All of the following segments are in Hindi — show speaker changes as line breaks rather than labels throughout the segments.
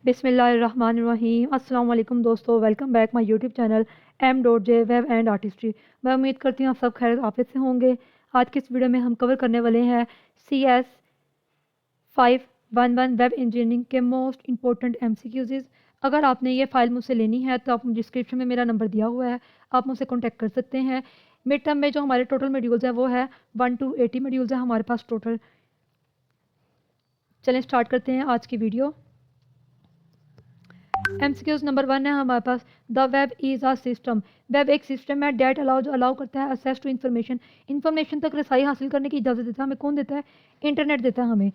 बिस्मिल्लाहिर्रहमानिर्रहीम। अस्सलाम वालेकुम दोस्तों, welcome back my YouTube channel M.J web and artistry. मैं उम्मीद करती हूँ आप सब खैर आफियत से होंगे। आज की इस वीडियो में हम कवर करने वाले हैं CS511 वेब इंजीनियरिंग के मोस्ट इंपॉर्टेंट MCQs। अगर आपने ये फ़ाइल मुझसे लेनी है तो आप डिस्क्रिप्शन में मेरा नंबर दिया हुआ है, आप मुझसे कॉन्टैक्ट कर सकते हैं। मिड टर्म में जो हमारे टोटल मॉड्यूल्स है वो है 1 to 80 मॉड्यूल्स है हमारे पास टोटल। चलें स्टार्ट करते हैं आज की वीडियो। MCQs नंबर 1 है हमारे पास, the web is a system. Web एक सिस्टम है डेट जो अलाउ करता है एक्सेस टू इन्फॉर्मेशन, इन्फॉर्मेशन तक रसाई हासिल करने की इजाज़त देता है। हमें कौन देता है? इंटरनेट देता है हमें।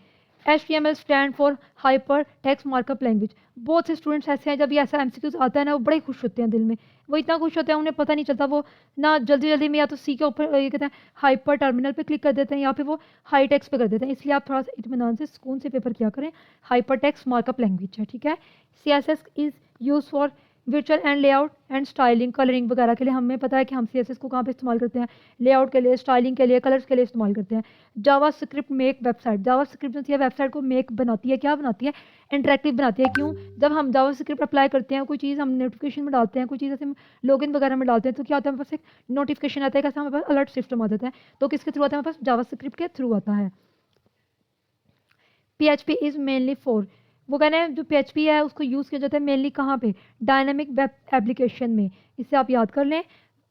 HTML stand for hyper text markup language. बहुत से स्टूडेंट्स ऐसे हैं जब ये ऐसा MCQs आता है ना वो बड़े खुश होते हैं दिल में, वो इतना खुश होते हैं उन्हें पता नहीं चलता, वो ना जल्दी जल्दी में या तो सी के ऊपर ये कहते हैं हाइपर टर्मिनल पे क्लिक कर देते हैं या फिर वो हाई टेक्स्ट पे कर देते हैं। इसलिए आप थोड़ा सा इत्मीनान से सुकून से पेपर किया करें। हाइपर टेक्स्ट मार्कअप लैंग्वेज है, ठीक है। CSS is use for virtual and layout and styling, colouring वगैरह के लिए हमें पता है कि हम CSS को कहाँ पे इस्तेमाल करते हैं, लेआउट के लिए, स्टाइलिंग के लिए, कलर्स के लिए इस्तेमाल करते हैं। जावा स्क्रिप्ट मेक वेबसाइट, जावा स्क्रिप्ट जो है वेबसाइट को मेक बनाती है, क्या बनाती है? इंटरेक्टिव बनाती है। क्यों? जब हम जावा स्क्रिप्ट अप्लाई करते हैं, कोई चीज़ हम नोटिफिकेशन में डालते हैं, कोई चीज़ ऐसे हम लॉगिन वगैरह में डालते हैं तो क्या होता है, हमारे पास एक नोटिफिकेशन आता है, कैसा हमारे पास अलर्ट सिस्टम आ जाता है। तो किसके थ्रू आता है? हमारे पास जावा स्क्रिप्ट के थ्रू आता है। PHP इज़ मेनली फॉर, वो कहना है जो PHP है उसको यूज़ किया जाता है मेनली कहाँ पे? डायनामिक वेब एप्लीकेशन में। इसे आप याद कर लें,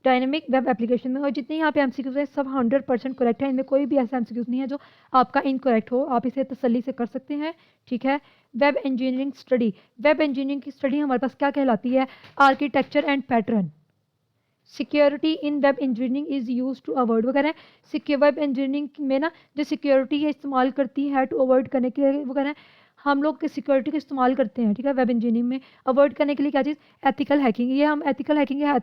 डायनामिक वेब एप्लीकेशन में। और जितने यहाँ पे MCQs हैं सब 100% करेक्ट है, इनमें कोई भी ऐसा MCQs नहीं है जो आपका इनकरेक्ट हो, आप इसे तसल्ली से कर सकते हैं, ठीक है। Web engineering study, web engineering की स्टडी हमारे पास क्या कहलाती है? Architecture and pattern. Security in web engineering is use to avoid, वो कह रहे हैं सिक्योर वेब इंजीनियरिंग में ना जो सिक्योरिटी है इस्तेमाल करती है टू अवॉइड करने के लिए, वो कह रहे हैं हम लोग सिक्योरिटी का इस्तेमाल करते हैं, ठीक है, वेब इंजीनियरिंग में अवॉइड करने के लिए। क्या चीज़? Ethical hacking. ये हम एथिकल हैकिंग या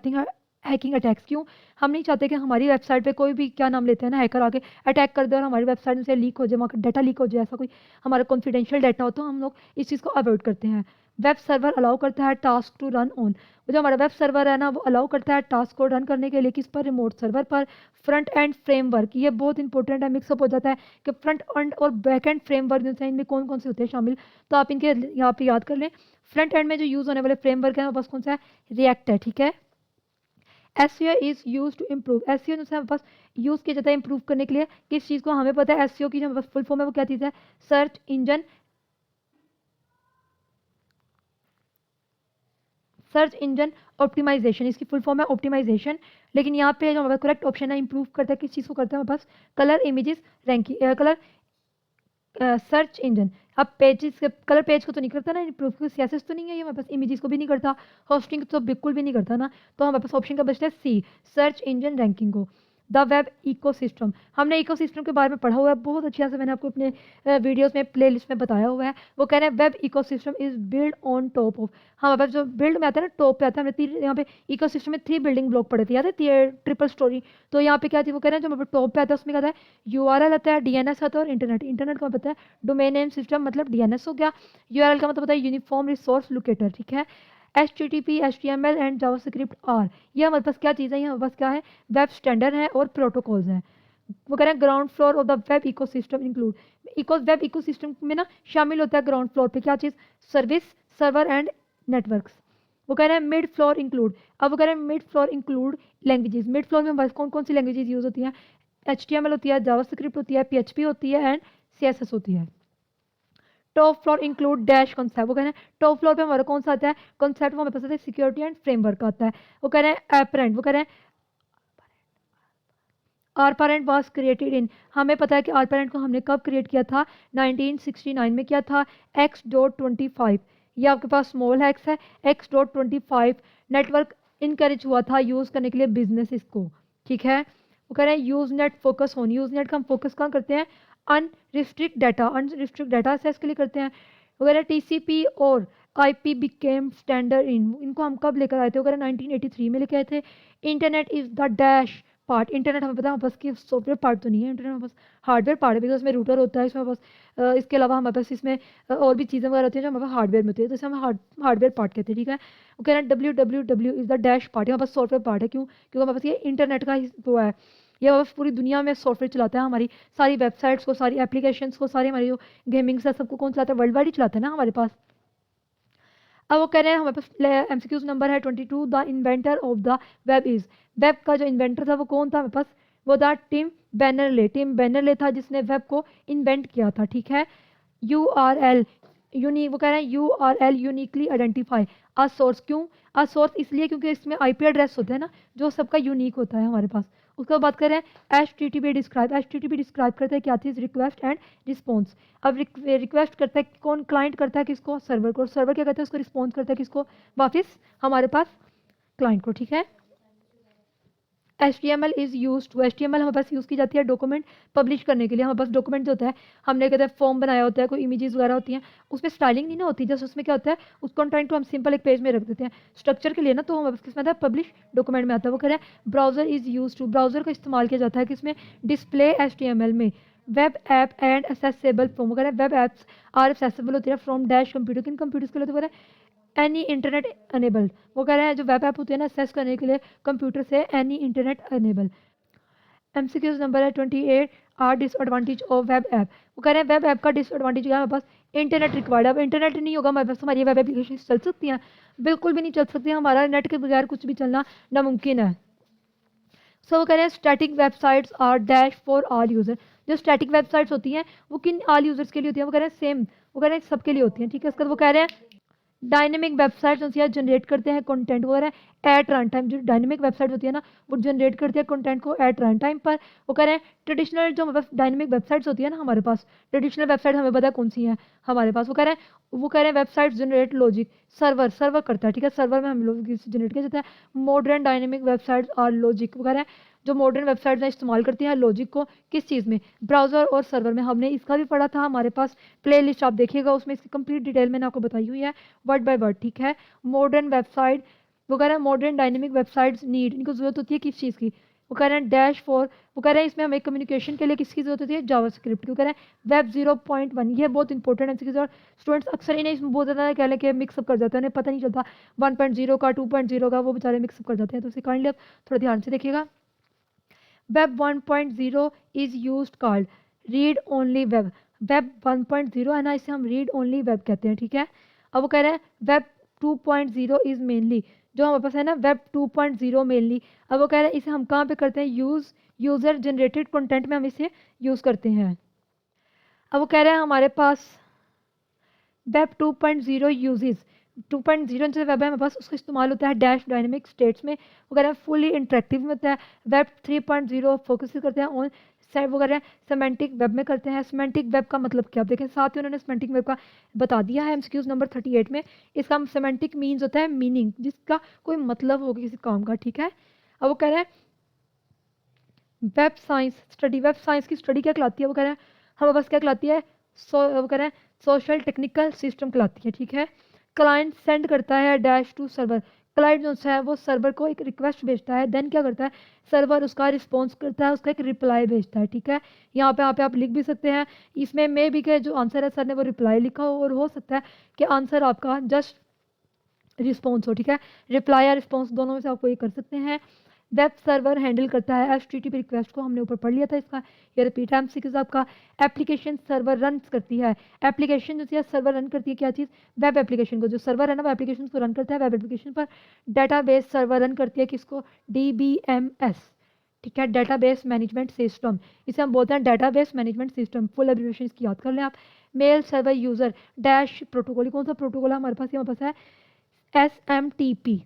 हैकिंग अटैक्स। क्यों? हम नहीं चाहते कि हमारी वेबसाइट पे कोई भी क्या नाम लेते हैं ना हैकर आके अटैक कर दे और हमारी वेबसाइट से लीक हो जाए, वहाँ का डाटा लीक हो जाए, ऐसा कोई हमारा कॉन्फिडेंशियल डाटा हो, तो हम लोग इस चीज़ को अवॉइड करते हैं। वेब सर्वर अलाउ करता है टास्क टू रन ऑन, जो हमारा वेब सर्वर है ना वो अलाउ करता है टास्क को रन करने के लिए किस पर? रिमोट सर्वर पर। फ्रंट एंड फ्रेमवर्क, ये बहुत इंपॉर्टेंट है, मिक्सअप हो जाता है कि फ्रंट एंड और बैक एंड फ्रेमवर्क जो है इनमें कौन कौन से होते हैं शामिल, तो आप इनके यहाँ पे याद कर लें। फ्रंट एंड में जो यूज़ होने वाले फ्रेमवर्क है बस कौन सा है? रिएक्ट है, ठीक है। SEO is use to improve, SEO जो है बस यूज़ किया जाता है इंप्रूव करने के लिए। किस चीज़ को? हमें पता है SEO की जो बस फुल फॉर्म है वो क्या चीज़ है? सर्च इंजन ऑप्टिमाइजेशन, इसकी फुल फॉर्म है ऑप्टिमाइजेशन। लेकिन यहाँ पे जो हमारा करेक्ट ऑप्शन है इंप्रूव करता है, किस चीज़ को करता है हमारे पास? Colour images ranking, colour search engine. अब पेजेस कलर पेज को तो नहीं करता ना इंप्रूव, क्योंकि CSS तो नहीं है ये, हमारे पास इमेजेस को भी नहीं करता, होस्टिंग तो बिल्कुल भी नहीं करता ना, तो हमारे पास ऑप्शन का बचता है C, सर्च इंजन रैंकिंग को। द वेब इकोसिस्टम, हमने इकोसिस्टम के बारे में पढ़ा हुआ है बहुत अच्छे से, मैंने आपको अपने वीडियोस में प्लेलिस्ट में बताया हुआ है। वो कह रहे हैं web ecosystem is build on top of, हमारे पास जो बिल्ड में आता है ना टॉप पे आता है, हमने यहाँ पे इकोसिस्टम में 3 बिल्डिंग ब्लॉक पड़े थे, याद है, ट्रिपल स्टोरी। तो यहाँ पे क्या थी? वो कह रहे हैं जो हमारे टॉप पे आता है उसमें क्या आता है? URL आता है, DNS आता है और इंटरनेट। इंटरनेट का पता है डोमेन नेम सिस्टम, मतलब DNS हो गया। URL का मतलब होता है यूनिफॉर्म रिसोर्स लोकेटर, ठीक है। HTTP HTML and JavaScript are, ये हमारे पास क्या चीज़ है? ये हमारे पास क्या है? वेब स्टैंडर्ड है और प्रोटोकॉल्स हैं। वो कह रहे हैं ground floor of the web ecosystem include, web ecosystem में ना शामिल होता है ग्राउंड फ्लोर पे क्या चीज़? Service, server and networks. वो कह रहे हैं मिड फ्लोर इंक्लूड, अब वो कह रहे हैं mid floor include languages. Mid floor में हमारे कौन कौन सी लैंग्वेजेस यूज़ होती हैं? HTML होती है, जावास्क्रिप्ट होती है, PHP होती है एंड CSS होती है। Top floor include dash concept, वो कह रहे हैं टॉप फ्लोर पे हमारा कौन सा आता है? कॉन्सेप्ट, वो हमें पता है सिक्योरिटी एंड फ्रेमवर्क आता है। वो कह रहे हैं एपरेंट, वो कह रहे हैं आरपारेंट वाज क्रिएटेड इन, हमें पता है कि आरपारेंट को हमने कब क्रिएट किया था? 1969 में किया था। X.25, ये आपके पास स्मॉल एक्स है। X.25 नेटवर्क इनकरेज हुआ था यूज़ करने के लिए बिजनेस इसको, ठीक है। वो कह रहे हैं use net focus on, use net का हम फोकस कहाँ करते हैं? अनरिस्ट्रिक्ट डाटा एक्सेस के लिए करते हैं। वगैरह TCP और IP बिकेम स्टैंडर्ड इन, इनको हम कब लेकर आए थे? वगैरह 1983 में लेकर आए थे। Internet is the dash part, internet हमें पता है बस की सॉफ्टवेयर पार्ट तो नहीं है, इंटरनेट बस हार्डवेयर पार्ट है, बिकॉज इसमें रूटर होता है, इसमें बस इसके अलावा हमारे पास इसमें और भी चीज़ें वगैरह होती हैं जो हमारे पास हार्डवेयर में होती है, तो इसे हम हार्डवेयर पार्ट कहते हैं, ठीक है। वो कह रहे हैं WWW is the dash part, हमारे पास सॉफ्टवेयर पार्ट है। क्यों? क्योंकि हमारे पास ये इंटरनेट का वो है, ये बस पूरी दुनिया में सॉफ्टवेयर चलाता है, हमारी सारी वेबसाइट्स को, सारी एप्लीकेशंस को, सारी हमारी जो गेमिंग्स है सबको कौन चलाता है? वर्ल्ड वाइड ही चलाता है ना हमारे पास। अब वो कह रहे हैं हमारे पास एमसीक्यूज नंबर है 22, the inventor of the web is, web का जो इन्वेंटर था वो कौन था हमारे पास, वो था टिम बैनरले, टिम बैनरले था जिसने वेब को इन्वेंट किया था, ठीक है। यू आर एल यूनिक, वो कह रहे हैं you R L uniquely identify a source, क्यों अ सोर्स, इसलिए क्योंकि इसमें आईपी एड्रेस होता है ना जो सबका यूनिक होता है हमारे पास। उसके बाद बात करें H T T P describe, H T T P describe करता है क्या चीज़, रिक्वेस्ट एंड रिस्पॉन्स। अब रिक्वेस्ट करता है कौन, क्लाइंट करता है किसको, सर्वर को, सर्वर क्या करता है उसको रिस्पॉन्स करता है किसको, वापस हमारे पास क्लाइंट को, ठीक है। HTML is use to, HTML हमारे पास यूज़ की जाती है डॉक्यूमेंट पब्लिश करने के लिए। हमारे पास डॉक्यूमेंट जो होता है, हमने कहते हैं फॉर्म बनाया होता है, कोई इमेजेस वगैरह होती हैं, उसमें स्टाइलिंग नहीं ना होती, जस्ट उसमें क्या होता है उस कंटेंट को हम सिंपल एक पेज में रख देते हैं स्ट्रक्चर के लिए ना, तो हमारे पास किसमें आता है, पब्लिश डॉक्यूमेंट में आता है। वो कह रहे हैं browser is use to, browser का इस्तेमाल किया जाता है किसमें, डिस्प्ले HTML में, web app and accessible from, वगैरह वेब ऐप्स आर एक्सेसिबल होती है फ्रॉम डैश कंप्यूटर, किन कंप्यूटर्स के लिए, तो वगैरह एनी इंटरनेट अनेबल्ड, वो कह रहे हैं जो वेब ऐप होती है ना एक्सेस करने के लिए कंप्यूटर से, any internet enable. MCQs number है 28, are disadvantage of web app, वो कह रहे हैं वेब ऐप का डिसएडवांटेज क्या है, हमारे पास इंटरनेट रिक्वायर्ड, अब इंटरनेट नहीं होगा हमारे पास, हमारी वेब एप्लीकेशन चल सकती हैं, बिल्कुल भी नहीं चल सकती, हमारा नेट के बगैर कुछ भी चलना नामुमकिन है। सो वो कह रहे हैं static websites are dash for all user, जो स्टैटिक वेबसाइट्स होती हैं वो किन ऑल यूजर्स के लिए होती हैं, वो कह रहे हैं सेम, वो कह रहे हैं सबके लिए होती हैं, ठीक है। उसके बाद वो कह रहे हैं डायनेमिक वेबसाइट्स होती है जनरेट करते हैं कंटेंट वगैरह एट रन टाइम, जो डायनेमिक वेबसाइट होती है ना वो जनरेट करती है कंटेंट को एट रन टाइम पर। वो कह रहे हैं ट्रेडिशनल जो हमारे पास डायनेमिक वेबसाइट्स होती है ना, हमारे पास ट्रेडिशनल वेबसाइट हमें पता है कौन सी है हमारे पास, वो कह रहे हैं website generate logic, server server करता है, ठीक है, सर्वर में हम लोग जनरेट किया जाता है। मॉडर्न डायनेमिक वेबसाइट्स और लॉजिक, वो कह रहे हैं जो मॉडर्न वेबसाइट्स हैं इस्तेमाल करती हैं लॉजिक को, किस चीज़ में, ब्राउज़र और सर्वर में। हमने इसका भी पढ़ा था, हमारे पास प्ले लिस्ट आप देखिएगा उसमें इसकी कंप्लीट डिटेल मैंने आपको बताई हुई है वर्ड बाय वर्ड, ठीक है। मॉडर्न वेबसाइट, वो कह रहे हैं मॉडर्न डायनेमिक वेबसाइट्स नीड, इनको जरूरत होती है किस चीज़ की, वो कह रहे हैं डैश फॉर, वो कह रहे हैं इसमें हमें कम्युनिकेशन के लिए किसकी जरूरत होती है, जावास्क्रिप्ट की, वो कह रहे हैं वेब 0.1, ये बहुत इंपॉर्टेंट है और स्टूडेंट्स अक्सर इन्हें इसमें बहुत ज़्यादा कह लें कि मिक्सअप कर जाते हैं, उन्हें पता नहीं चलता 1.0 का 2.0 का, वो बेचारे मिक्सअप कर जाते हैं, तो इसे काइंडली आप थोड़ा ध्यान से देखिएगा। Web 1.0 is use called read only web, web 1.0 है ना, इसे हम रीड ओनली वेब कहते हैं, ठीक है। अब वो कह रहे हैं वेब 2.0 इज़ मेनली, जो हमारे पास है ना वेब 2.0 मेनली, अब वो कह रहे हैं इसे हम कहाँ पे करते हैं, यूज़र जनरेटेड कंटेंट में हम इसे यूज़ करते हैं। अब वो कह रहे हैं हमारे पास वेब 2.0 यूजेस, 2.0 जो वेब है हमारे पास उसका इस्तेमाल होता है डैश डायनेमिक स्टेट्स में, वगैरह फुली इंटरेक्टिव में होता है। वेब 3.0 फोकस करते हैं ऑन वगैरह सेमेंटिक वेब में करते हैं। सेमेंटिक वेब का मतलब क्या, आप देखें साथ ही उन्होंने सेमेंटिक वेब का बता दिया है एमसीक्यूज नंबर 38 में। इसका सेमेंटिक मीन्स होता है मीनिंग, जिसका कोई मतलब हो किसी काम का, ठीक है। अब वो कह रहे हैं web science study, web science की स्टडी क्या कहलाती है, वो कह रहे हैं हमारे पास क्या कहलाती है, वो कह रहे हैं सोशल टेक्निकल सिस्टम कहलाती है, ठीक है। क्लाइंट सेंड करता है डैश टू सर्वर, क्लाइंट जो है वो सर्वर को एक रिक्वेस्ट भेजता है, देन क्या करता है सर्वर उसका रिस्पॉन्स करता है, उसका एक रिप्लाई भेजता है, ठीक है। यहाँ पे आप लिख भी सकते हैं इसमें मे भी के जो आंसर है सर ने वो रिप्लाई लिखा हो, और हो सकता है कि आंसर आपका जस्ट रिस्पॉन्स हो, ठीक है। रिप्लाई या रिस्पॉन्स दोनों में से आप कोई कर सकते हैं। वेब सर्वर हैंडल करता है HTTP रिक्वेस्ट को, हमने ऊपर पढ़ लिया था इसका, ये रिपीट है एमसीक्यूज आपका। एप्लीकेशन सर्वर रन करती है, एप्लीकेशन जो है सर्वर रन करती है क्या चीज़, वेब एप्लीकेशन को, जो सर्वर है ना वो एप्लीकेशन को रन करता है वेब एप्लीकेशन पर। डेटाबेस सर्वर रन करती है किसको, DBMS, ठीक है, डेटाबेस मैनेजमेंट सिस्टम, इसे हम बोलते हैं database management system, full abbreviation इसकी याद कर लें आप। Mail server user dash protocol, कौन सा प्रोटोकॉल है हमारे पास, हमारे पास है SMTP।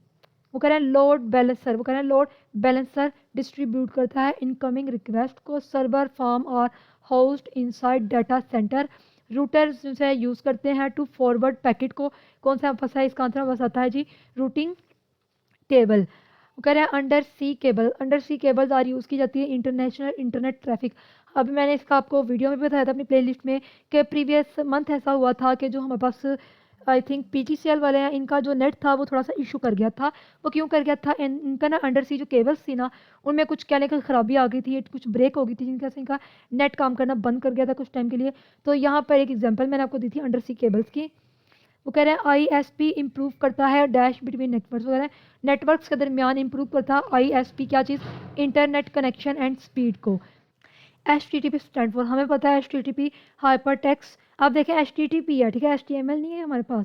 वो कह रहे हैं लोड बैलेंसर, वो कह रहे हैं लोड बैलेंसर डिस्ट्रीब्यूट करता है इनकमिंग रिक्वेस्ट को, सर्वर फार्म और host inside data centre. Router से यूज़ करते हैं टू फॉरवर्ड पैकेट को, कौन सा फंसा है इसका आंसर बस आता है जी, रूटिंग टेबल। वो कह रहे हैं under sea cable, under sea cables are use की जाती है इंटरनेशनल इंटरनेट ट्रैफिक। अभी मैंने इसका आपको वीडियो में भी बताया था अपनी प्लेलिस्ट में कि प्रीवियस मंथ ऐसा हुआ था कि जो हमारे पास आई थिंक PGCL वाले हैं, इनका जो नेट था वो थोड़ा सा इशू कर गया था। वो क्यों कर गया था, इनका ना अंडर सी जो केबल्स थी ना उनमें कुछ कहने की खराबी आ गई थी, कुछ ब्रेक हो गई थी, जिनकी वजह से इनका नेट काम करना बंद कर गया था कुछ टाइम के लिए। तो यहाँ पर एक एग्जांपल मैंने आपको दी थी अंडर सी केबल्स की। वो कह रहे हैं ISP इंप्रूव करता है डैश बिटवीन नेटवर्क्स, वगैरह नेटवर्क्स के दरमियान इंप्रूव करता है ISP क्या चीज़, इंटरनेट कनेक्शन एंड स्पीड को। HTTP स्टैंड फॉर, हमें पता है HTTP हाइपर टेक्स्ट, आप देखें HTTP है, ठीक है, HTML नहीं है हमारे पास,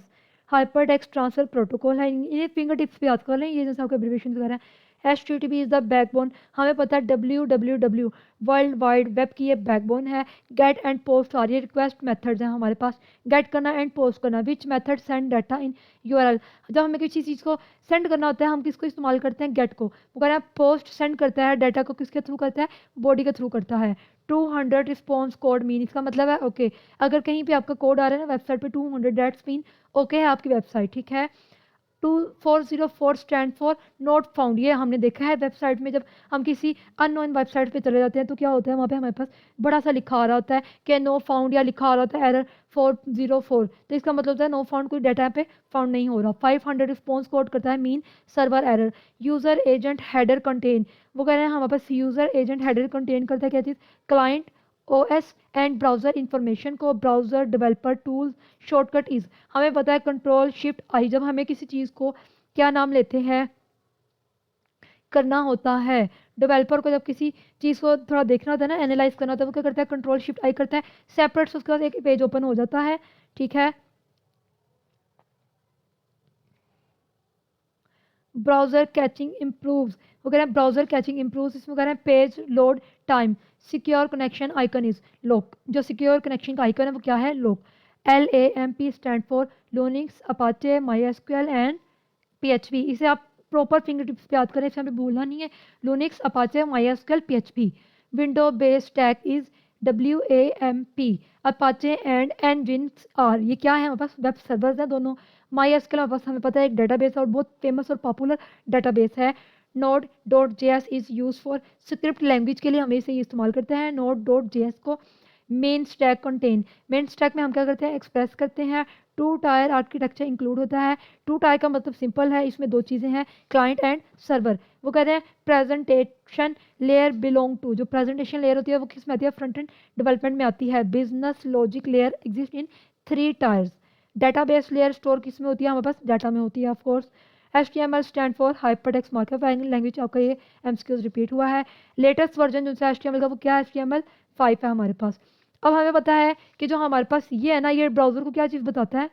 हाइपर टेक्स्ट ट्रांसफर प्रोटोकॉल है, ये फिंगर टिप्स पे याद कर लें, ये जैसे आपके एब्रिविएशन वगैरह है। HTTP इज़ द बैकबोन, हमें पता है WWW वर्ल्ड वाइड वेब की ये बैकबोन है। गेट एंड पोस्ट और ये रिक्वेस्ट मेथड्स हैं हमारे पास, गेट करना एंड पोस्ट करना। Which method send data in URL, जब हमें किसी चीज़ को सेंड करना होता है हम किसको इस्तेमाल करते हैं, गेट को। वो कह रहा है पोस्ट सेंड करता है डाटा को किसके थ्रू करता है, बॉडी के थ्रू करता है। 200 रिस्पॉन्स कोड मीन, इसका मतलब है ओके, अगर कहीं पे आपका कोड आ रहा है ना वेबसाइट पे 200, दैट्स मीन ओके है आपकी वेबसाइट, ठीक है। 2404 स्टैंड फॉर नॉट फाउंड, ये हमने देखा है वेबसाइट में, जब हम किसी अननोन वेबसाइट पे चले जाते हैं तो क्या होता है वहाँ पे हमारे पास बड़ा सा लिखा आ रहा होता है कि नो फाउंड, या लिखा आ रहा होता है एरर 404, तो इसका मतलब होता है नो फाउंड, कोई डाटा पे फाउंड नहीं हो रहा। 500 रिस्पॉन्स कोड करता है mean server error. User agent header contain, वो कह रहे हैं हमारे पास यूज़र एजेंट हेडर कंटेन करता है क्या चीज़, client OS and browser information को, browser developer tools shortcut is, हमें पता है कंट्रोल शिफ्ट आई, जब हमें किसी चीज़ को क्या नाम लेते हैं करना होता है, डेवलपर को जब किसी चीज़ को थोड़ा देखना होता है ना, एनालाइज करना होता है, वो क्या करता है कंट्रोल शिफ्ट आई करता है, सेपरेट से उसके बाद एक पेज ओपन हो जाता है, ठीक है। ब्राउज़र कैचिंग इम्प्रूव्स, वो कह रहे हैं ब्राउज़र कैचिंग इम्प्रूव्स, इसमें कह रहे हैं page load time, secure connection icon is lock, जो सिक्योर कनेक्शन का आइकन है वो क्या है, lock. LAMP stand for Linux Apache MySQL and PHP, इसे आप प्रॉपर फिंगर टिप्स पे याद करें, इसे हमें भूलना नहीं है। Linux Apache MySQL PHP। Window based tag is WAMP, Apache and Nginx are, ये क्या है हमारे पास वेब सर्वर्स हैं दोनों। MySQL हमारे पास हमें पता है एक डेटाबेस और बहुत फेमस और पॉपुलर डेटाबेस है। Node.js is use for script language के लिए हम इसे इस्तेमाल करते हैं Node.js को। Main stack contain, main stack में हम क्या करते हैं एक्सप्रेस करते हैं। 2 टायर आर्किटेक्चर इंक्लूड होता है। 2 टायर का मतलब सिंपल है, इसमें 2 चीज़ें हैं, क्लाइंट एंड सर्वर। वो कहते हैं प्रेजेंटेशन लेयर बिलोंग टू, जो प्रेजेंटेशन लेयर होती है वो किस में आती है, फ्रंट एंड डेवलपमेंट में आती है। Business logic layer exist in 3 tyres. Database layer store किस में होती है, हमारे पास डाटा में होती है of course. HTML stand for hypertext markup language, आपका ये MCQs रिपीट हुआ है। लेटेस्ट वर्जन जो है HTML का वो क्या है, HTML5 है हमारे पास। अब हमें पता है कि जो हमारे पास ये है ना, ये ब्राउज़र को क्या चीज़ बताता है,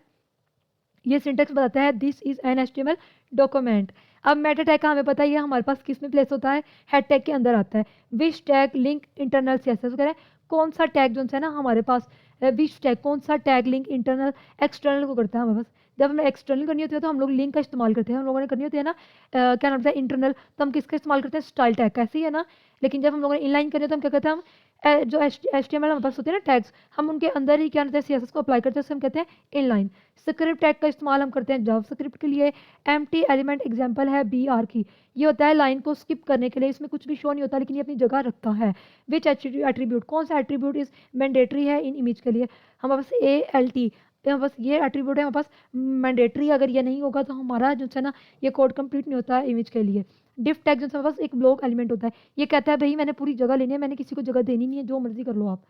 ये सिंटेक्स बताता है this is an HTML document. अब मेटा टैग का हमें पता है ये हमारे पास किस में प्लेस होता है, हेड टैग के अंदर आता है। विच टैग लिंक इंटरनल CSS, कह रहे हैं कौन सा टैग जो है ना हमारे पास, विच टैग कौन सा टैग लिंक इंटरनल एक्सटर्नल को करता है हमारे पास। जब हमें एक्सटर्नल करनी होती है तो हम लोग लिंक का इस्तेमाल करते हैं, हम लोगों ने करनी होती है ना क्या नाम है इंटरनल, तो हम किसका इस्तेमाल करते हैं, स्टाइल टैग का, ऐसे ही है ना। लेकिन जब हम लोगों ने इनलाइन करनी है तो हम क्या करते हैं, हम जो HTML हमारे पास होते हैं ना टैग्स, हम उनके अंदर ही क्या करते हैं CSS को अप्लाई करते हैं, उसे हम कहते हैं इनलाइन। स्क्रिप्ट टैग का इस्तेमाल हम करते हैं जावास्क्रिप्ट के लिए। एम्प्टी एलिमेंट एग्जांपल है BR की, ये होता है लाइन को स्किप करने के लिए, इसमें कुछ भी शो नहीं होता लेकिन ये अपनी जगह रखता है। विच एट्रीब्यूट, कौन सा एट्रीब्यूट इज मैंडेटरी है इन इमेज के लिए, हमारे पास ALT, हमारे पास ये एट्रीब्यूट है, हमारे पास मैंडेटरी, अगर ये नहीं होगा तो हमारा जो है ना ये कोड कंप्लीट नहीं होता है इमेज के लिए। डिफ टैग जो हमारे पास एक ब्लॉक एलिमेंट होता है, ये कहता है भाई मैंने पूरी जगह लेनी है, मैंने किसी को जगह देनी नहीं है, जो मर्जी कर लो आप,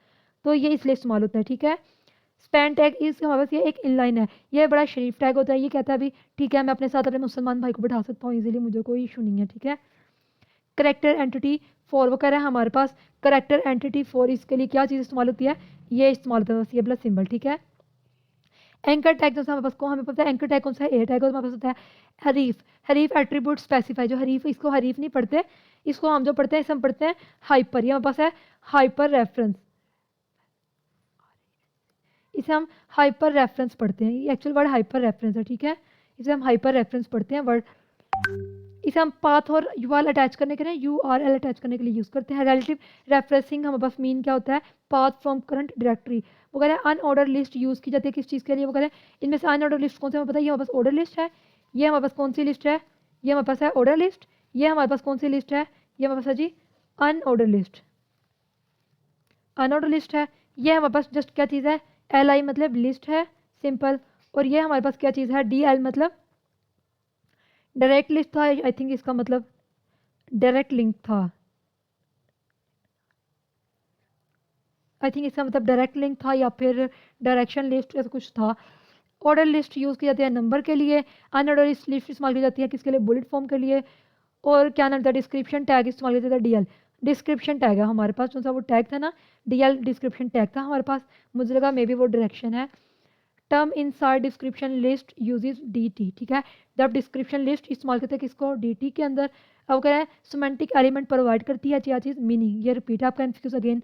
तो ये इसलिए इस्तेमाल होता है, ठीक है। स्पैन टैग इस हमारे पास ये एक इनलाइन है, ये बड़ा शरीफ टैग होता है, ये कहता है भी ठीक है मैं अपने साथ अपने मुसलमान भाई को बैठा सकता हूँ इजीली, मुझे कोई इशू नहीं है, ठीक है। करेक्टर एंटिटी फॉर, वो कह रहा है हमारे पास करेक्टर एंटिटी फॉर, इसके लिए क्या चीज़ इस्तेमाल होती है, ये इस्तेमाल होता है बस ये प्लस सिंबल, ठीक है। एंकर टैग जो हमारे पास को हमें पता है एंकर टैग कौन सा है, ए टैग, हमारे पास होता है हरीफ। हरीफ एट्रीब्यूट स्पेसिफाई, जो हरीफ इसको हरीफ नहीं पढ़ते, इसको हम जो पढ़ते हैं इसे हम पढ़ते हैं हाइपर, ये हमारे पास है हाइपर रेफरेंस, इसे हम हाइपर रेफरेंस पढ़ते हैं, ये एक्चुअल वर्ड हाइपर रेफरेंस है, ठीक है, इसे हम हाइपर रेफरेंस पढ़ते हैं वर्ड। इसे हम पाथ और URL अटैच करने के लिए URL अटैच करने के लिए यूज़ करते हैं। रिलेटिव रेफरेंसिंग हमारे पास मीन क्या होता है, पाथ फ्रॉम करंट डायरेक्टरी। वो कह रहे हैं अनऑर्डर लिस्ट यूज़ की जाती है किस चीज़ के लिए, वो कह रहे हैं इनमें से अनऑर्डर लिस्ट कौन से हमें पता है, ये हमारे पास ऑर्डर लिस्ट है, ये हमारे पास कौन सी लिस्ट है, ये हमारे पास है ऑर्डर लिस्ट, ये हमारे पास कौन सी लिस्ट है, ये हमारे पास है जी अनऑर्डर लिस्ट, अनऑर्डर लिस्ट है। ये हमारे पास जस्ट क्या चीज़ है, LI मतलब लिस्ट है सिंपल, और ये हमारे पास क्या चीज़ है, DL मतलब डायरेक्ट लिस्ट था, आई थिंक इसका मतलब डायरेक्ट लिंक था, आई थिंक इसका मतलब डायरेक्ट लिंक था या फिर डायरेक्शन लिस्ट ऐसा कुछ था। ऑर्डर लिस्ट यूज़ की जाती है नंबर के लिए, अनऑर्डर लिस्ट इस्तेमाल की जाती है किसके लिए, बुलेट फॉर्म के लिए। और क्या नाम था, डिस्क्रिप्शन टैग इस्तेमाल किया जाता है DL, डिस्क्रिप्शन टैग है हमारे पास, जो सा वो टैग था ना DL डिस्क्रिप्शन टैग था हमारे पास, मुझे लगा मे बी वो डायरेक्शन है। Term inside description list uses DT, ठीक है। जब डिस्क्रिप्शन लिस्ट इस्तेमाल करते हैं किसको, DT के अंदर। अब कह रहा है सिमेंटिक एलिमेंट प्रोवाइड करती है क्या चीज़, मीनिंग। ये रिपीट है आपका एमसीक्यूज अगेन।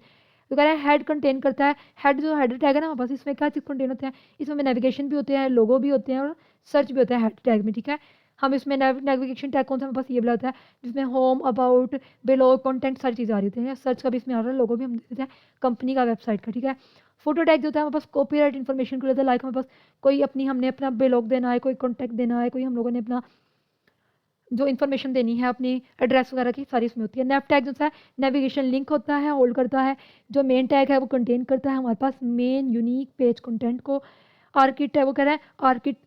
तो कह रहा है हेड कंटेन करता है, हेड जो हेडर टैग है ना बस, इसमें क्या चीज़ कंटेन होते हैं, इसमें नेविगेशन भी होते हैं, लोगो भी होते हैं और सर्च भी होता है हेड टैग में, ठीक है। हम इसमें नेविगेशन टैग कौन सा, बस ये वाला होता है जिसमें होम, अबाउट, बिलो, कंटेंट सारी चीज़ें आ रही होती हैं। सर्च का भी इसमें आ रहा है, लोगो भी हम देते हैं कंपनी का, वेबसाइट का, ठीक है। फोटो टैग जो होता है हमारे पास कॉपीराइट इन्फॉर्मेशन के लिए होता है, लाइक हमारे पास कोई अपनी, हमने अपना बिलॉग देना है, कोई कॉन्टैक्ट देना है, कोई हम लोगों ने अपना जो इन्फॉर्मेशन देनी है अपनी एड्रेस वगैरह की, सारी इसमें होती है। नेव टैग जो है नेविगेशन लिंक होता है, होल्ड करता है। जो मेन टैग है वो कंटेन करता है हमारे पास मेन यूनिक पेज कंटेंट को। आर्किट है वो कह रहा है आर्किट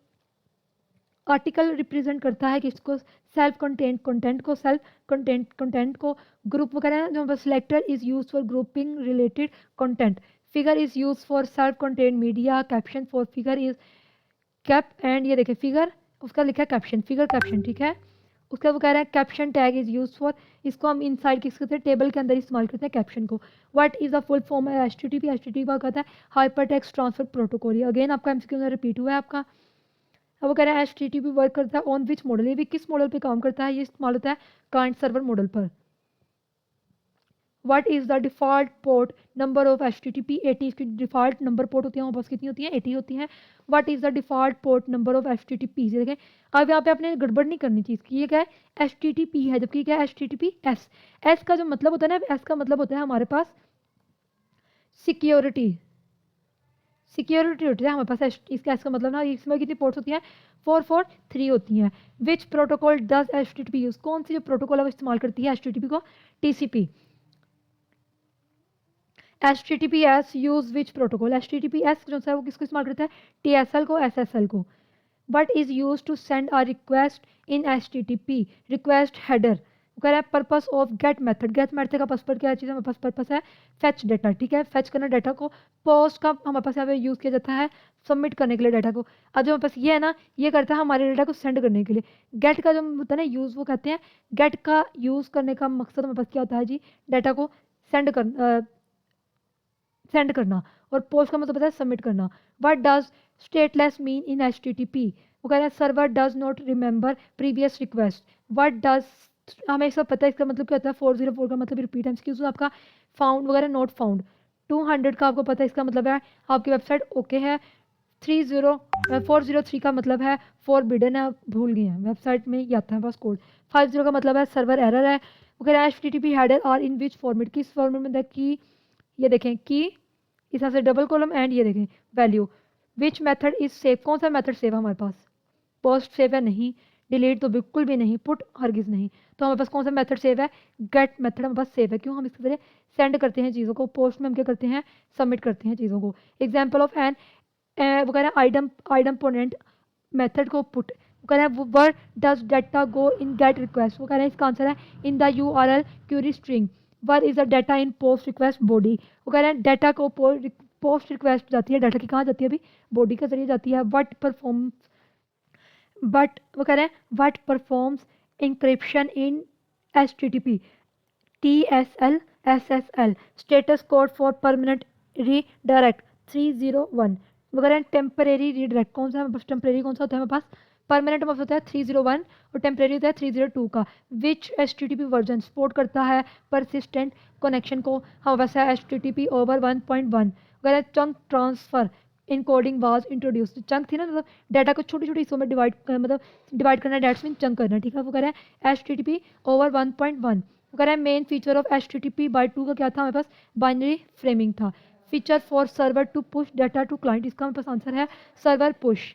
आर्टिकल रिप्रेजेंट करता है किसको, सेल्फ कंटेंट कंटेंट को, सेल्फ कंटेंट को। ग्रुप वगैरह जो बस selector is use for grouping related content. Figure is use for self content media. Caption for figure is cap, and ये देखिए फिगर उसका लिखा है कैप्शन, फिगर कैप्शन, ठीक है। उसका वो कह रहा है caption tag is use for, इसको हम इनसाइड किस करते हैं, टेबल के अंदर इस्तेमाल करते हैं कैप्शन को। What is the full form है HTTP, HTTP का कहता है hyper text transfer protocol. Again आपका एमसीक्यू में रिपीट हुआ है आपका। अब वो कह रहा है HTTP वर्क करता है ऑन विच मॉडल, ये भी किस मॉडल पे काम करता है, ये इस्तेमाल होता है क्लाइंट सर्वर मॉडल पर। What is the default port number of HTTP 80, इसकी डिफॉल्ट नंबर पोर्ट होती है हमारे पास कितनी होती है, 80 होती है। What is the default port number of HTTP, ये देखें अब यहाँ पे आपने गड़बड़ नहीं करनी चीज़ की, ये क्या है HTTP है, जबकि क्या है HTTPS। एस का जो मतलब होता है ना, एस का मतलब होता है हमारे पास सिक्योरिटी, सिक्योरिटी होती है हमारे पास। इसका एस का मतलब ना, इसमें कितनी पोर्ट्स होती हैं, 443 होती हैं। विच प्रोटोकॉल डज HTTP यूज, कौन सी जो प्रोटोकॉल है वो इस्तेमाल करती है HTTP को, TCP। HTTPS use which protocol, HTTPS जो है वो किसको इस्तेमाल करता है, TSL को, SSL को। But is use to send a request in HTTP, request header. कह रहा है purpose of get method, get method का पर्पस क्या चीज़ है हमारे पास, पर्पस है फेच डेटा, ठीक है, फेच करना डाटा को। पोस्ट का हमारे पास यहाँ पे यूज़ किया जाता है सबमिट करने के लिए डाटा को। अब जो हमारे पास ये है ना, ये करता है हमारे डाटा को सेंड करने के लिए। गेट का जो होता है ना यूज़, वो कहते हैं गेट का यूज़ करने का मकसद हमारे पास क्या होता है जी, डाटा को सेंड करना। और पोस्ट का मतलब पता है सबमिट करना। What does stateless mean in HTTP, वो कह रहा है server does not remember previous request. What does, हमें इसका पता है इसका मतलब क्या होता है, 404 का मतलब रिपीट है, एक्सक्यूज आपका फाउंड वगैरह नॉट फाउंड। 200 का आपको पता है इसका मतलब है आपकी वेबसाइट ओके है। 403 का मतलब है फॉरबिडन है, भूल गए हैं वेबसाइट में ये आता है बस कोड। 50 का मतलब है सर्वर एरर है। वो कह रहा है HTTP header are in which format, किस फॉर्मेट में है की, ये देखें की इस तरह से डबल कॉलम एंड ये देखें value. Which method is save, कौन सा मेथड सेव है हमारे पास, पोस्ट सेव है नहीं, डिलीट तो बिल्कुल भी नहीं, पुट हरगिज नहीं। तो हमारे पास कौन सा मेथड सेव है, गेट मेथड हमारे पास सेव है। क्यों, हम इसकी तरह सेंड करते हैं चीज़ों को, पोस्ट में हम क्या करते हैं, सबमिट करते हैं चीज़ों को। एग्जाम्पल ऑफ एन, वो कह रहे हैं आइडम पोनेंट मेथड को पुट, वो कह रहे हैं where does data go in get request, वो कह रहे हैं इसका आंसर है in the URL query string. Where is the data in post request body, वो कह रहे हैं डाटा को पोस्ट रिक्वेस्ट जाती है, डाटा की कहाँ जाती है अभी, बॉडी के जरिए जाती है। वट परफॉर्म्स, बट वो कह रहे हैं what performs encryption in HTTP, TSL, SSL। Status code for permanent redirect 301, वो कह रहे हैं टेम्परेरी रीडायरेक्ट, कौन सा है हमारे पास, टेम्परेरी कौन सा होता है हमारे पास, परमानेंट में होता है 301 और टेम्परेरी होता है 302 का। विच HTTP वर्जन सपोर्ट करता है परसिस्टेंट कनेक्शन को, हाँ वैसा है HTTP over 1.1। अगर chunk transfer encoding was introduce, chunk थी ना मतलब डाटा को छोटी छोटी हिस्सों में डिवाइड, मतलब डिवाइड करना, डेट्स मीन चंक करना, ठीक है। वो कह रहे हैं HTTP over 1.1। वो कह रहे हैं main feature of HTTP by 2 का क्या था हमारे पास, बाइनरी फ्रेमिंग था। Feature for server to push data to client, इसका हमारे पास आंसर है सर्वर पुश।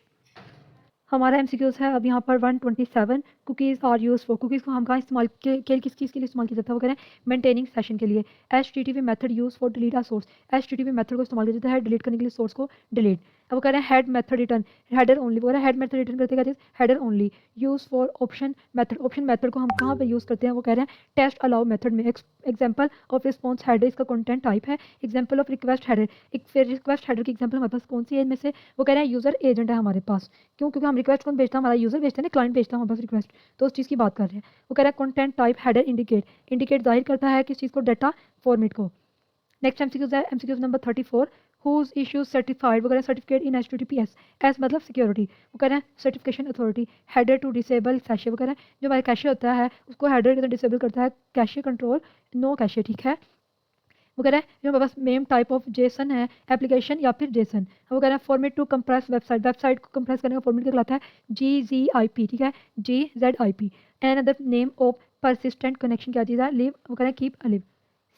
हमारा MCQs है अब यहाँ पर 127। Cookies are use for, cookies को हम कहाँ इस्तेमाल किस चीज़ के लिए इस्तेमाल किया जाता है, वो कह रहे हैं मेंटेनिंग सेशन के लिए। HTTP method use for delete a source, HTTP method को इस्तेमाल किया जाता है डिलीट करने के लिए सोर्स को डिलीट। अब वो कह रहे हैं head method return, header only, वो कह रहे हैं हेड मेथड रिटर्न करते क्या चीज़, header only. Use for option method, option method को हम कहाँ पर यूज़ करते हैं, वो कह रहे हैं टेस्ट अलाउ मेथड में। एग्जाम्पल ऑफ रिस्पॉन्स हेडर, इसका कंटेंट टाइप है। एग्जाम्पल ऑफ रिक्वेस्ट हेडर, एक फिर रिक्वेस्ट हेडर की एग्जाम्पल हमारे पास कौन सी है इनमें से, वो कह रहे हैं यूजर एजेंट है हमारे पास। क्यों, क्योंकि हम रिक्वेस्ट कौन भेजता है, हमारा यूजर भेजता है ना, क्लाइंट भेजता है हमारे पास रिक्वेस्ट, तो उस चीज़ की बात कर रहे हैं। वो कह रहा है कंटेंट टाइप हेडर इंडिकेट जाहिर करता है किस चीज़ को, डाटा फॉर्मेट को। नेक्स्ट MCQs है MCQs number 34। Whose issues certified वगैरह सर्टिफिकेट इन HTTPS, एस मतलब सिक्योरिटी, वो कह रहे हैं certification authority, header to disable cache वगैरह, जो हमारा कैशे होता है उसको हेडर के डिसेबल करता है, कैशे कंट्रोल नो कैशे, ठीक है। वो कह रहा है जो हमारे पास मेन टाइप ऑफ जेसन है एप्लीकेशन या फिर जेसन, वो कह रहा है format to compress website, website को कंप्रेस करने का फॉर्मेट क्या कहलाता है, GZIP, ठीक है, GZIP। And other name of persistent connection क्या चीज़ है, लिव, वो कह रहे हैं keep alive.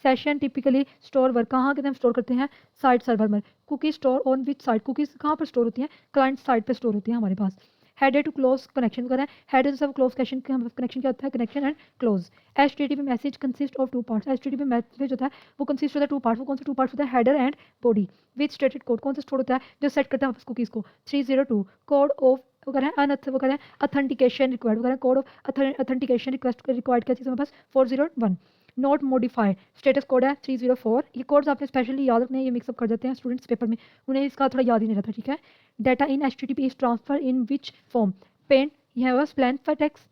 Session typically store work कहाँ के हम स्टोर करते हैं, साइट सर्वर में। Cookie store on which site, cookies कहाँ पर स्टोर होती हैं, क्लाइंट साइट पर स्टोर होती हैं हमारे पास। हेडर टू क्लोज कनेक्शन वगैरह, हेडर से क्लोज कनेक्शन क्या होता है, connection and close. HTTP message consist of two parts, HTTP message होता है वो कंसिस्ट होता है टू पार्ट्स, वो कौन से टू पार्ट्स होता है, header and body. Which stated code कौन सा स्टोर होता है, जो सेट करता है कुकीज़ को, 302 कोड ऑफ, वो कह रहे हैं वो कह रहे हैं अथेंटिकेशन रिक्वायर्ड, वो कह रहे हैं code of authentication request required क्या चीज़ हमारे पास, 401। नॉट मॉडिफाइड स्टेटस कोड है 304। ये कोड्स आपने स्पेशली याद रखने, ये मिक्सअप कर देते हैं स्टूडेंट्स पेपर में, उन्हें इसका थोड़ा याद ही नहीं रहता, ठीक है। Data in HTTP is transfer in which form, पेंट, यह बस plan for text,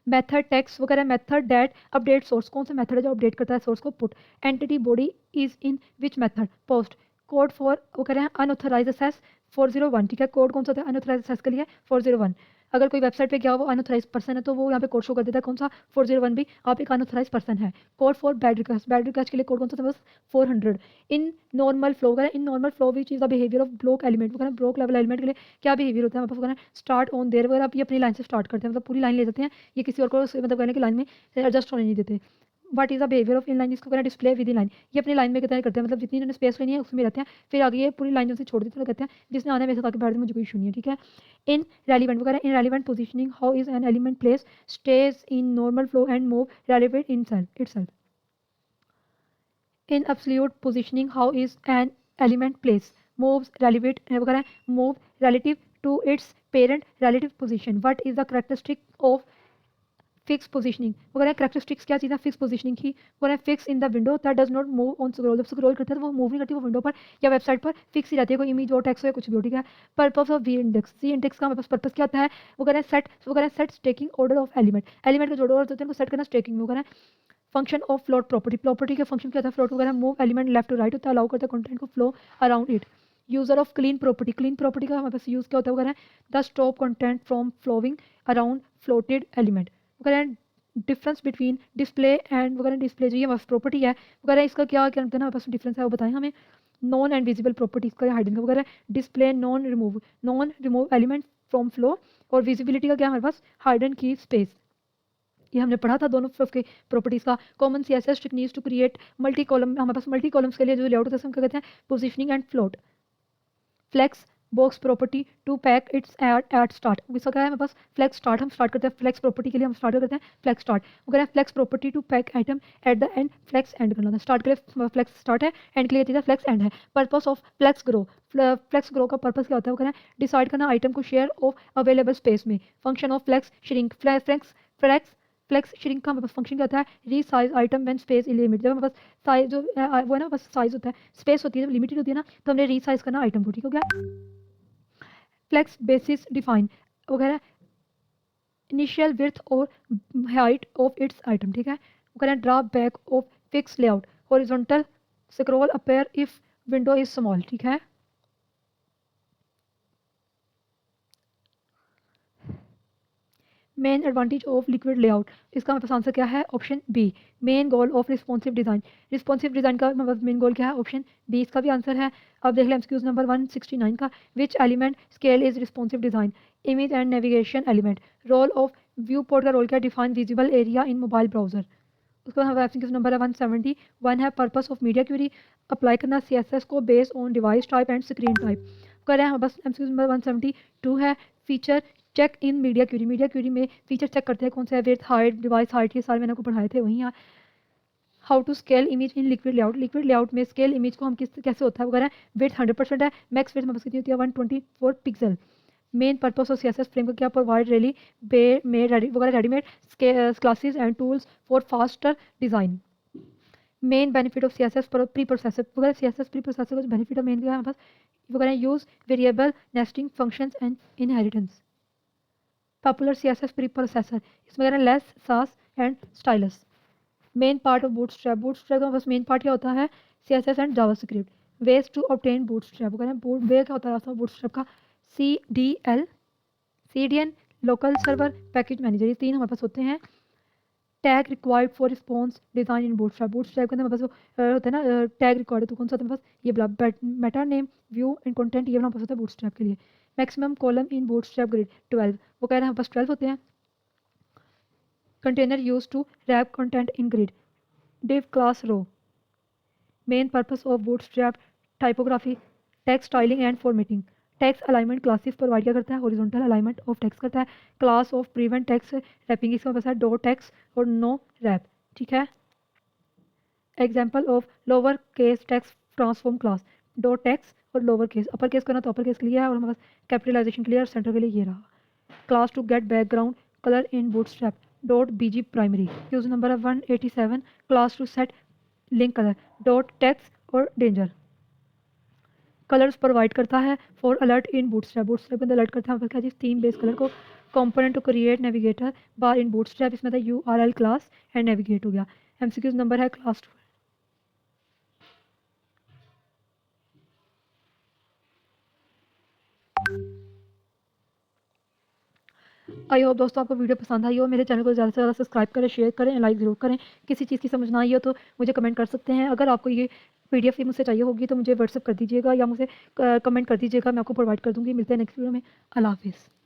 method text वगैरह, मेथड डेट, अपडेट सोर्स कौन सा मेथड है जो अपडेट करता है सोर्स को, put, entity body is in which method, post, code for, वो कह रहे हैं अनऑथराइज एक्सेस 401, ठीक है, कोड कौन सा होता है अनऑथराइज एक्सेस के लिए 401। अगर कोई वेबसाइट पे गया वो अनऑथराइज पर्सन है तो वो यहाँ पे कोड शो कर देता है कौन सा, 401 भी, आप एक अनऑथराइज पर्सन है। Code for bad request, bad request के लिए कोड कौन सा था, बस 400। इन नॉर्मल फ्लो वगैरह, इन normal flow which is the behaviour of block element, वगैरह ब्लॉक लेवल एलिमेंट के लिए क्या बिहेवियर होता है हमारे पास, स्टार्ट ऑन देयर वगैरह, आप ये अपनी लाइन से स्टार्ट करते हैं, मतलब पूरी लाइन ले जाते हैं, ये किसी और को मतलब कहने की लाइन में एडजस्ट होने नहीं देते। What is the behaviour of in line, इसको कहना डिस्प्ले विद इन लाइन, ये अपनी लाइन में कितना करते हैं, मतलब जितनी इन्होंने स्पेस लेनी है उसमें रहते हैं, फिर आगे ये पूरी लाइन से छोड़ देते हैं, कहते हैं जिसने आने वैसे ताकि बैठ दे, मुझे कोई इशू नहीं है, ठीक है। इन रेलिवेंट वगैरह, in relative positioning, how is an element place stage in normal flow and move relative in self itself. In absolute positioning, how is an element place moves relative वगैरह, move relative to its parent relative position, what is the characteristic of fix positioning वगैरह, कैरेक्टरिस्टिक्स क्या चीज़ है फिक्स पोजिशनिंग की, वगैरह fix in the window that does not move on scroll, जब स्क्रॉल करते हैं तो वो मूव नहीं करती, वो विंडो पर या वेबसाइट पर फिक्स ही रहती है, कोई इमेज हो टेक्स्ट हो या कुछ भी हो, ठीक है। Purpose of V index, C index का हमारे पास पर्पस क्या होता है, वगैरह set stacking order of element, element के जो ऑर्डर होते हैं उनको सेट करना स्टेकिंग में, वगैरह। Function of float property, property के फंक्शन क्या होता है, फ्लोट वगैरह move element left to right होता है, अलाउ करता है कंटेंट को flow around it. User of clean property, clean property का हमारे पास यूज क्या होता है, वगैरह the stop content from flowing around floated element, वगैरह डिफरेंस बिटवीन डिस्प्ले एंड वगैरह, डिस्प्ले जो ये हमारे प्रॉपर्टी है वगैरह, इसका क्या क्या होता है ना हमारे पास डिफरेंस है वो बताएं हमें। नॉन एंड विजिबल प्रॉपर्टीज का हाइडिंग का वगैरह, display non remove element from flow, और विजिबिलिटी का क्या हमारे पास हाइडन की स्पेस, ये हमने पढ़ा था दोनों के प्रॉपर्टीज का। Common CSS techniques to create multi column, हमारे पास मल्टी कॉलम्स के लिए जो लेआउट होता है क्या कहते हैं, positioning and float. Flex box property to pack its at start, इसका क्या है हमारे पास, फ्लेक्स स्टार्ट, हम स्टार्ट करते हैं फ्लेक्स प्रॉपर्टी के लिए, हम स्टार्ट करते हैं फ्लेक्स स्टार्ट, वो कह रहे हैं flex property to pack item at the end, flex end करना, स्टार्ट के लिए फ्लेक्स स्टार्ट है, एंड के लिए चीज़ फ्लेक्स एंड है। Purpose of flex grow, flex grow का पर्पस क्या होता है, वो कह रहे हैं डिसाइड करना आइटम को शेयर ऑफ अवेलेबल स्पेस में। Function of flex shrink, flex shrink का हमारे पास फंक्शन क्या होता है, resize item when space is limited, जब हमारे पास साइज जो वो है ना बस साइज होता है, स्पेस होती है जब लिमिटेड होती है ना तो हमने रीसाइज करना आइटम को, ठीक हो गया। फ्लेक्स बेसिस डिफाइन वगैरह, इनिशियल विड्थ और हाइट ऑफ इट्स आइटम, ठीक है, वो कह रहे हैं drop back of fix layout, horizontal scroll appear if window is small, ठीक है। Main advantage of liquid layout, इसका हमारे पास आंसर क्या है, option B. Main goal of responsive design, responsive design का मेन गोल क्या है, ऑप्शन बी, इसका भी आंसर है। अब देख लें एक्सक्यूज नंबर 169 का, which element scale is responsive design, image and navigation element. Role of viewport का रोल क्या, define visible area in mobile browser. उसके बाद हमारा एक्सक्यूज नंबर है 171 है, purpose of media query, apply करना CSS को based on device type and screen type. करें हैं बस एक्सक्यूज नंबर 172 है, feature check in media query, media query में फीचर चेक करते हैं कौन सा है, विड्थ हाइट डिवाइस हाइट, ये सारे मैंने आपको पढ़ाए थे वहीं। How to scale image in liquid layout, liquid layout में स्केल इमेज को हम कैसे होता है वगैरह, विड्थ 100% है, मैक्स विड्थ में बस कितनी होती है 124 pixel. Main purpose of CSS framework क्या, प्रोवाइड रेली मेड वगैरह readymade classes and tools for faster design. Main benefit of CSS pre processor वगैरह, CSS प्री प्रोसेसर का बेनिफिट ऑफ मेन क्या है हमारे पास वगैरह, use variable nesting functions and inheritance. Popular CSS pre processor, इसमें वगैरह लेस सास and stylus. Main part of bootstrap, bootstrap का बस मेन पार्ट क्या होता है, CSS and JavaScript ways to obtain Bootstrap, वो कह रहे हैं वे क्या होता है रास्ता बूटस्ट्रैप का, CDN local server, package manager, ये 3 हमारे पास होते हैं। Tag required for response design in bootstrap के अंदर हमारे पास होता है ना टैग रिक्वायर्ड, तो कौन सा होता है हमारे पास, ये Meta name, view and content, ये हमारे पास होता है बूटस्ट्रैप के लिए। Maximum column in bootstrap grid 12, वो कह रहे हैं हमारे पास 12 होते हैं। Container use to wrap content in grid, div class row, main purpose of bootstrap, typography, text styling and formatting, text alignment classes provide क्या करता है, horizontal alignment of text करता है, class of prevent text wrapping इसका पास है डो text और no wrap, ठीक है। Example of lower case text transform class, dot text और लोअर केस, अपर केस करना तो अपर केस के लिए है और हमारे पास कैपिटलाइजेशन के लिए और सेंटर के लिए ये रहा। Class to get background colour in Bootstrap dot BG primary, use number है 187, class to set link colour dot text और डेंजर, कलर्स प्रोवाइड करता है फॉर अलर्ट इन बूटस्ट्रैप के अंदर अलर्ट करता है क्या चीज़, थीम बेस्ड कलर को। Component to create navigator bar in Bootstrap, इसमें था URL क्लास एंड नेविगेट हो गया। MCQs नंबर है क्लास 2। आई होप दोस्तों आपको वीडियो पसंद आई हो, मेरे चैनल को ज़्यादा से ज़्यादा सब्सक्राइब करें, शेयर करें, लाइक ज़रूर करें। किसी चीज़ की समझ ना आई हो तो मुझे कमेंट कर सकते हैं। अगर आपको ये PDF ही मुझसे चाहिए होगी तो मुझे व्हाट्सअप कर दीजिएगा या मुझे कमेंट कर दीजिएगा, मैं आपको प्रोवाइड कर दूँगी। मिलते हैं नेक्स्ट वीडियो में। अल्लाह हाफिज़।